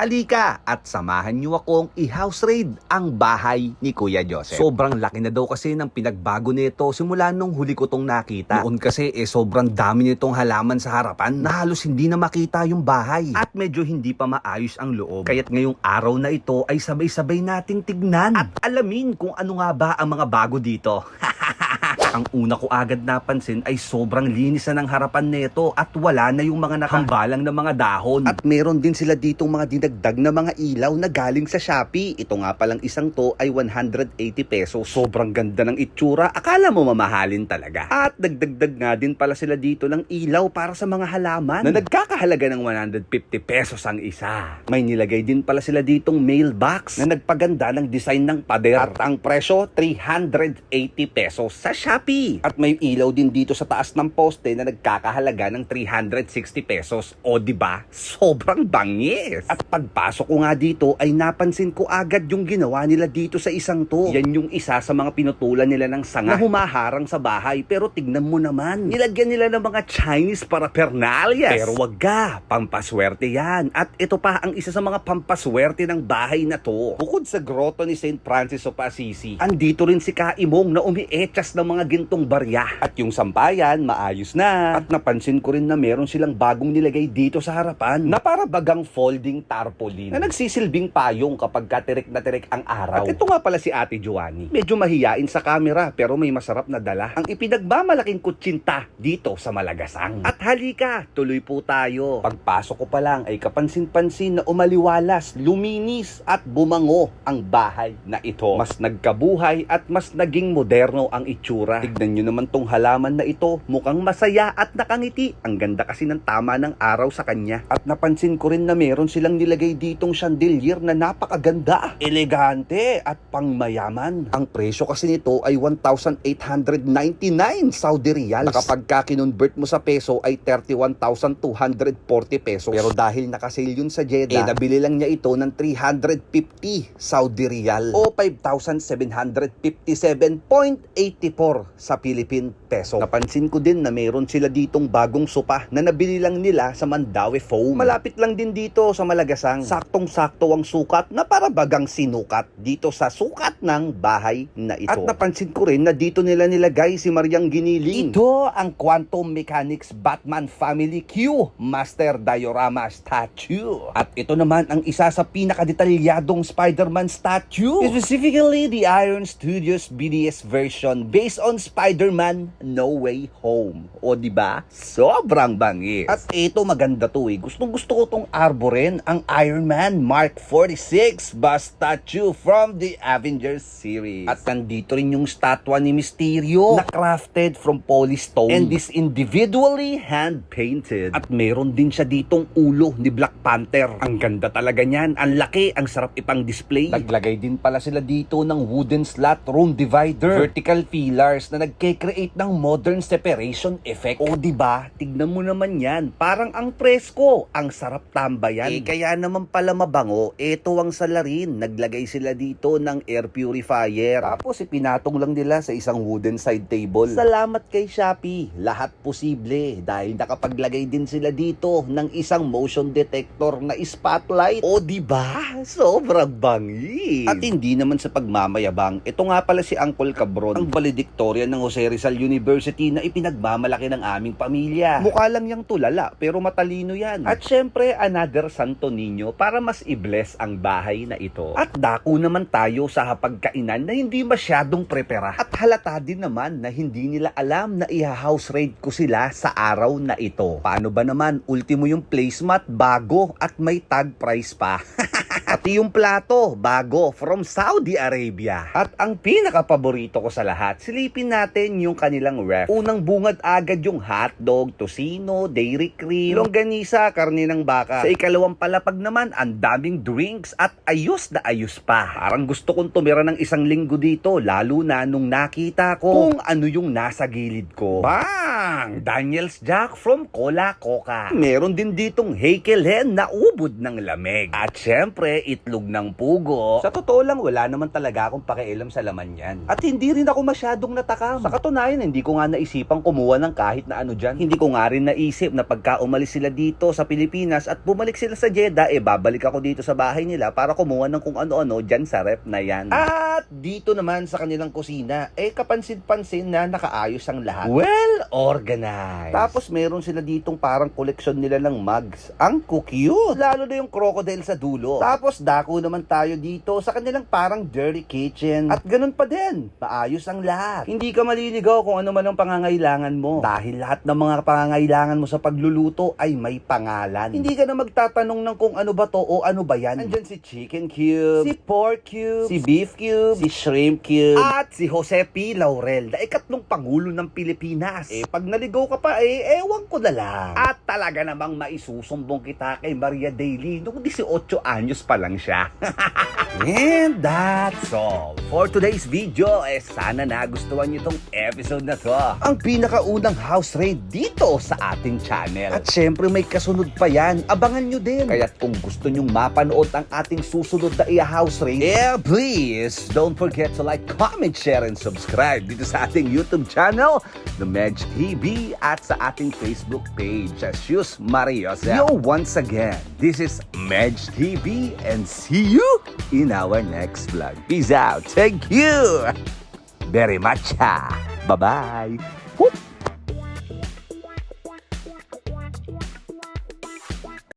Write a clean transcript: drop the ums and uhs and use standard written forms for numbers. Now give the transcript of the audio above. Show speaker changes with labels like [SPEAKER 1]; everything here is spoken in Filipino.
[SPEAKER 1] Halika at samahan niyo akong i-house raid ang bahay ni Kuya Joseph. Sobrang laki na daw kasi ng pinagbago nito simula nung huli ko tong nakita. Noon kasi sobrang dami nitong halaman sa harapan na halos hindi na makita yung bahay. At medyo hindi pa maayos ang loob. Kaya't ngayong araw na ito ay sabay-sabay nating tignan at alamin kung ano nga ba ang mga bago dito. Ang una ko agad napansin ay sobrang linis na ng harapan nito at wala na yung mga nakahambalang na mga dahon. At meron din sila ditong mga dinagdag na mga ilaw na galing sa Shopee. Ito nga palang isang to ay 180 pesos. Sobrang ganda ng itsura. Akala mo mamahalin talaga. At dagdagdag nga din pala sila dito ng ilaw para sa mga halaman na nagkakahalaga ng 150 pesos ang isa. May nilagay din pala sila ditong mailbox na nagpaganda ng design ng pader. At ang presyo 380 pesos sa Shopee. At may ilaw din dito sa taas ng poste na nagkakahalaga ng 360 pesos. O diba? Sobrang bangis. At pagpasok ko nga dito ay napansin ko agad yung ginawa nila dito sa isang to. Yan yung isa sa mga pinutulan nila ng sanga na humaharang sa bahay. Pero tignan mo naman, nilagyan nila ng mga Chinese paraphernalias. Pero wag ka, pampaswerte yan. At ito pa ang isa sa mga pampaswerte ng bahay na to. Bukod sa grotto ni St. Francis of Assisi, andito rin si Kaimong na umiechas ng mga gintong barya. At yung sampayan, maayos na. At napansin ko rin na meron silang bagong nilagay dito sa harapan na para bagang folding tarpaulin na nagsisilbing payong kapag katirik na tirik ang araw. At ito nga pala si Ate Joanny. Medyo mahiyain sa camera pero may masarap na dala. Ang ipinagmamalaking kutsinta dito sa Malagasang. At halika, tuloy po tayo. Pagpasok ko pa lang ay kapansin-pansin na umaliwalas, luminis at bumango ang bahay na ito. Mas nagkabuhay at mas naging moderno ang itsura. Tignan nyo naman tong halaman na ito. Mukhang masaya at nakangiti. Ang ganda kasi ng tama ng araw sa kanya. At napansin ko rin na meron silang nilagay ditong chandelier na napakaganda, elegante at pangmayaman. Ang presyo kasi nito ay 1,899 Saudi Riyals. Na kapag kinonvert mo sa peso ay 31,240 pesos. Pero dahil nakasale yun sa Jeddah, nabili lang niya ito ng 350 Saudi Riyal o 5,757.84 sa Philippine peso. Napansin ko din na mayroon sila ditong bagong sopa na nabili lang nila sa Mandaue Foam. Malapit lang din dito sa Malagasang. Saktong-sakto ang sukat na para bagang sinukat dito sa sukat ng bahay na ito. At napansin ko rin na dito nila nilagay si Mariang Giniling. Ito ang Quantum Mechanics Batman Family Q Master Diorama Statue. At ito naman ang isa sa pinakadetalyadong Spider-Man statue. Specifically the Iron Studios BDS version based on Spider-Man No Way Home. O diba? Sobrang bangis. At ito maganda to eh. Gustong-gusto ko tong arborin, ang Iron Man Mark 46 bust statue from the Avengers series. At nandito rin yung statwa ni Mysterio na crafted from polystone and is individually hand-painted. At meron din siya ditong ulo ni Black Panther. Ang ganda talaga niyan. Ang laki, ang sarap ipang display. Naglagay din pala sila dito ng wooden slot room divider, vertical pillars na nagke-create ng modern separation effect. O diba? Tignan mo naman yan. Parang ang presko. Ang sarap tambayan. Kaya naman pala mabango, ito ang salarin. Naglagay sila dito ng air purifier. Tapos ipinatong lang nila sa isang wooden side table. Salamat kay Shopee. Lahat posible. Dahil nakapaglagay din sila dito ng isang motion detector na spotlight. O diba? Sobrang bangis. At hindi naman sa pagmamayabang. Ito nga pala si Uncle Cabron, ang valedictorian ng Jose Rizal University na ipinagmamalaki ng aming pamilya. Mukha lang yang tulala pero matalino yan. At syempre another Santo Niño para mas i-bless ang bahay na ito. At dako naman tayo sa hapagkainan na hindi masyadong prepara. At halata din naman na hindi nila alam na iha-house raid ko sila sa araw na ito. Paano ba naman? Ultimo yung placemat bago at may tag price pa. Pati yung plato, bago, from Saudi Arabia. At ang pinaka-paborito ko sa lahat, silipin natin yung kanilang ref. Unang bungad agad yung hotdog, tocino, dairy cream, longganisa, karne ng baka. Sa ikalawang palapag naman, ang daming drinks at ayos na ayos pa. Parang gusto kong tumira ng isang linggo dito, lalo na nung nakita ko kung ano yung nasa gilid ko. Bang! Daniel's Jack from Cola Coca. Meron din ditong Heikelen na ubod ng lamig. At syempre, itlog ng pugo. Sa totoo lang, wala naman talaga akong pakialam sa laman yan. At hindi rin ako masyadong nagtatakam. Sa katunayan, hindi ko nga naisipang kumuha ng kahit na ano dyan. Hindi ko nga rin naisip na pagka umalis sila dito sa Pilipinas at bumalik sila sa Jeddah, babalik ako dito sa bahay nila para kumuha ng kung ano-ano dyan sa rep na yan. At dito naman sa kanilang kusina, kapansin-pansin na nakaayos ang lahat. Well organized. Tapos meron sila ditong parang koleksyon nila ng mugs. Ang cute. Lalo na yung crocodile sa dulo. Tapos dako naman tayo dito sa kanilang parang dirty kitchen. At ganun pa din. Maayos ang lahat. Hindi ka maliligaw kung ano man ang pangangailangan mo. Dahil lahat ng mga pangangailangan mo sa pagluluto ay may pangalan. Hindi ka na magtatanong ng kung ano ba to o ano ba yan. Andyan si chicken cube, si pork cube, si beef cube, si shrimp cube, at si Jose P. Laurel, na ikatlong pangulo ng Pilipinas. Pag naligaw ka pa, ewan ko na lang. At talaga namang maisusumbong kita kay Maria Daly nung 18 anyos pa lang siya. And that's all for today's video. Sana nagustuhan nyo tong episode na to. Ang pinakaunang house raid dito sa ating channel. At syempre may kasunod pa yan. Abangan nyo din. Kaya't kung gusto nyong mapanood ang ating susunod na house raid, please don't forget to like, comment, share, and subscribe dito sa ating YouTube channel, The Medj TV, at sa ating Facebook page, Sus Maria. Yo, once again, this is Medj TV, and see you in our next vlog. Peace out. Thank you very much. Bye-bye.